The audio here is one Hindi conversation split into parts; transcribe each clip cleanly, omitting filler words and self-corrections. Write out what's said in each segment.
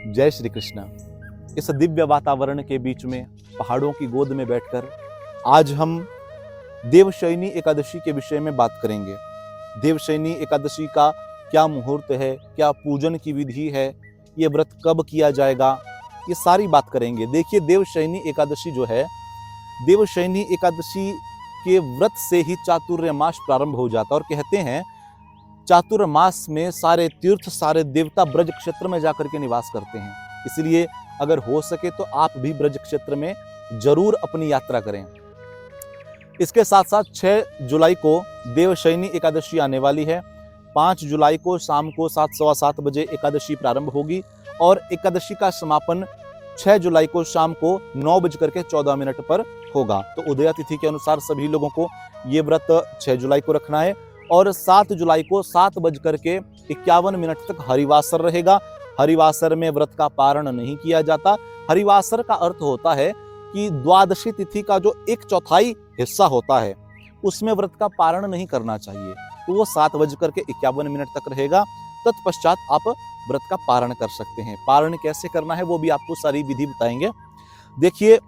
जय श्री कृष्ण। इस दिव्य वातावरण के बीच में पहाड़ों की गोद में बैठकर आज हम देवशयनी एकादशी के विषय में बात करेंगे। देवशयनी एकादशी का क्या मुहूर्त है, क्या पूजन की विधि है, ये व्रत कब किया जाएगा, ये सारी बात करेंगे। देखिए, देवशयनी एकादशी जो है, देवशयनी एकादशी के व्रत से ही चातुर्मास प्रारंभ हो जाता है। और कहते हैं चातुर्मास में सारे तीर्थ, सारे देवता ब्रज क्षेत्र में जाकर के निवास करते हैं। इसलिए अगर हो सके तो आप भी ब्रज क्षेत्र में जरूर अपनी यात्रा करें। इसके साथ साथ 6 जुलाई को देवशयनी एकादशी आने वाली है। 5 जुलाई को शाम को 7, सवा 7 बजे एकादशी प्रारंभ होगी और एकादशी का समापन 6 जुलाई को शाम को 9:14 पर होगा। तो उदया तिथि के अनुसार सभी लोगों को ये व्रत 6 जुलाई को रखना है और 7 जुलाई को 7:51 तक हरिवासर रहेगा। हरिवासर में व्रत का पारण नहीं किया जाता। हरिवासर का अर्थ होता है कि द्वादशी तिथि का जो 1/4 हिस्सा होता है उसमें व्रत का पारण नहीं करना चाहिए। तो वो 7:51 तक रहेगा। तत्पश्चात आप व्रत का पारण कर सकते हैं। पारण कैसे करना है वो भी आपको सारी विधि बताएंगे। देखिए,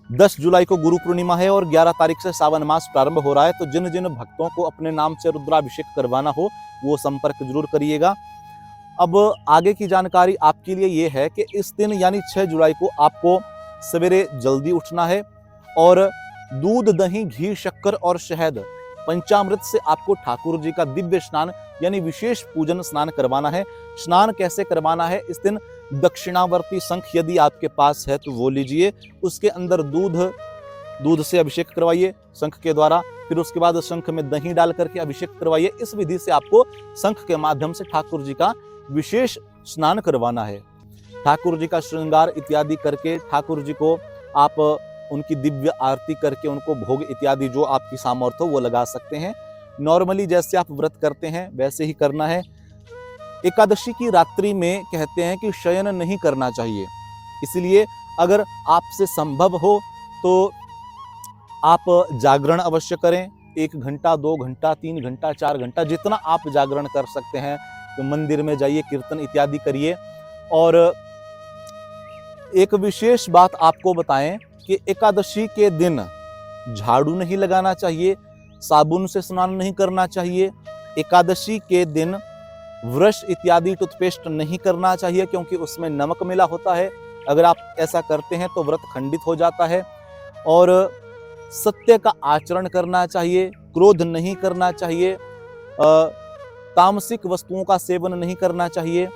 10 जुलाई को गुरु पूर्णिमा है और 11 तारीख से सावन मास प्रारंभ हो रहा है। तो जिन जिन भक्तों को अपने नाम से रुद्राभिषेक करवाना हो वो संपर्क जरूर करिएगा। अब आगे की जानकारी आपके लिए ये है कि इस दिन यानी 6 जुलाई को आपको सवेरे जल्दी उठना है और दूध, दही, घी, शक्कर और शहद पंचामृत से आपको ठाकुर जी का दिव्य स्नान यानी विशेष पूजन स्नान करवाना है। स्नान कैसे करवाना है? इस दिन दक्षिणावर्ती शंख यदि आपके पास है तो वो लीजिए। उसके अंदर दूध से अभिषेक करवाइए शंख के द्वारा। फिर उसके बाद शंख में दही डाल करके अभिषेक करवाइए। इस विधि से आपको शंख के माध्यम से ठाकुर जी का विशेष स्नान करवाना है। ठाकुर जी का श्रृंगार इत्यादि करके ठाकुर जी को आप उनकी दिव्य आरती करके उनको भोग इत्यादि जो आपकी सामर्थ्य हो वो लगा सकते हैं। नॉर्मली जैसे आप व्रत करते हैं वैसे ही करना है। एकादशी की रात्रि में कहते हैं कि शयन नहीं करना चाहिए। इसलिए अगर आपसे संभव हो तो आप जागरण अवश्य करें। 1 घंटा, 2 घंटा, 3 घंटा, 4 घंटा, जितना आप जागरण कर सकते हैं। तो मंदिर में जाइए, कीर्तन इत्यादि करिए। और एक विशेष बात आपको बताएं कि एकादशी के दिन झाड़ू नहीं लगाना चाहिए, साबुन से स्नान नहीं करना चाहिए। एकादशी के दिन ब्रश इत्यादि टूथपेस्ट नहीं करना चाहिए क्योंकि उसमें नमक मिला होता है। अगर आप ऐसा करते हैं तो व्रत खंडित हो जाता है। और सत्य का आचरण करना चाहिए, क्रोध नहीं करना चाहिए, तामसिक वस्तुओं का सेवन नहीं करना चाहिए।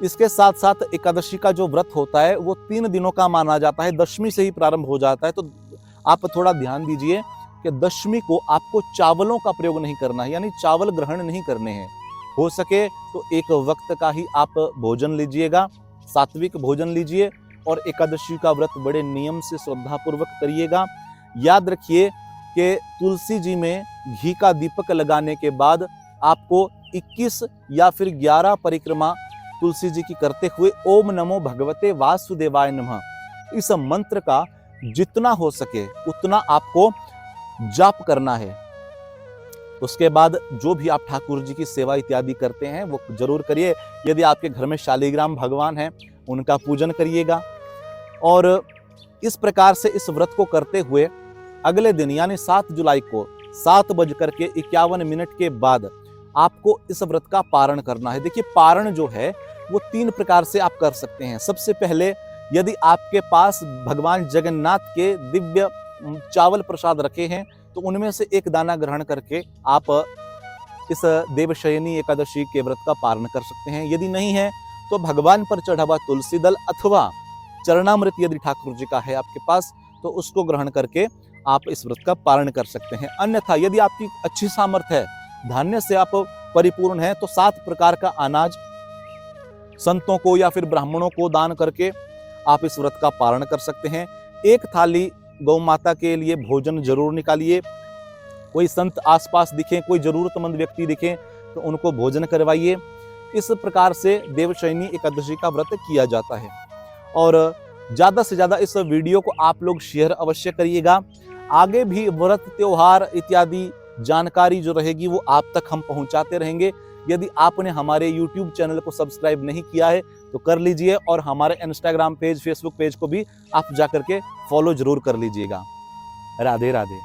इसके साथ साथ एकादशी का जो व्रत होता है वो 3 दिनों का माना जाता है। दशमी से ही प्रारंभ हो जाता है। तो आप थोड़ा ध्यान दीजिए कि दशमी को आपको चावलों का प्रयोग नहीं करना है, यानी चावल ग्रहण नहीं करने हैं। हो सके तो एक वक्त का ही आप भोजन लीजिएगा, सात्विक भोजन लीजिए और एकादशी का व्रत बड़े नियम से श्रद्धापूर्वक करिएगा। याद रखिए कि तुलसी जी में घी का दीपक लगाने के बाद आपको 21 या फिर 11 परिक्रमा तुलसी जी की करते हुए ओम नमो भगवते वासुदेवाय नमः इस मंत्र का जितना हो सके उतना आपको जाप करना है। उसके बाद जो भी आप ठाकुर जी की सेवा इत्यादि करते हैं वो जरूर करिए। यदि आपके घर में शालिग्राम भगवान हैं उनका पूजन करिएगा। और इस प्रकार से इस व्रत को करते हुए अगले दिन यानी 7 जुलाई को 7:51 के बाद आपको इस व्रत का पारण करना है। देखिए, पारण जो है वो 3 प्रकार से आप कर सकते हैं। सबसे पहले यदि आपके पास भगवान जगन्नाथ के दिव्य चावल प्रसाद रखे हैं तो उनमें से 1 दाना ग्रहण करके आप इस देवशयनी एकादशी के व्रत का पारण कर सकते हैं। यदि नहीं है तो भगवान पर चढ़ा हुआ तुलसी दल अथवा चरणामृत यदि ठाकुर जी का है आपके पास तो उसको ग्रहण करके आप इस व्रत का पारण कर सकते हैं। अन्यथा यदि आपकी अच्छी सामर्थ्य है, धान्य से आप परिपूर्ण हैं, तो 7 प्रकार का अनाज संतों को या फिर ब्राह्मणों को दान करके आप इस व्रत का पारण कर सकते हैं। 1 थाली गौ माता के लिए भोजन जरूर निकालिए। कोई संत आसपास दिखे, कोई जरूरतमंद व्यक्ति दिखे तो उनको भोजन करवाइए। इस प्रकार से देवशयनी एकादशी का व्रत किया जाता है। और ज़्यादा से ज़्यादा इस वीडियो को आप लोग शेयर अवश्य करिएगा। आगे भी व्रत, त्योहार इत्यादि जानकारी जो रहेगी वो आप तक हम पहुंचाते रहेंगे। यदि आपने हमारे YouTube चैनल को सब्सक्राइब नहीं किया है तो कर लीजिए, और हमारे इंस्टाग्राम पेज, फेसबुक पेज को भी आप जाकर के फॉलो जरूर कर लीजिएगा। राधे राधे।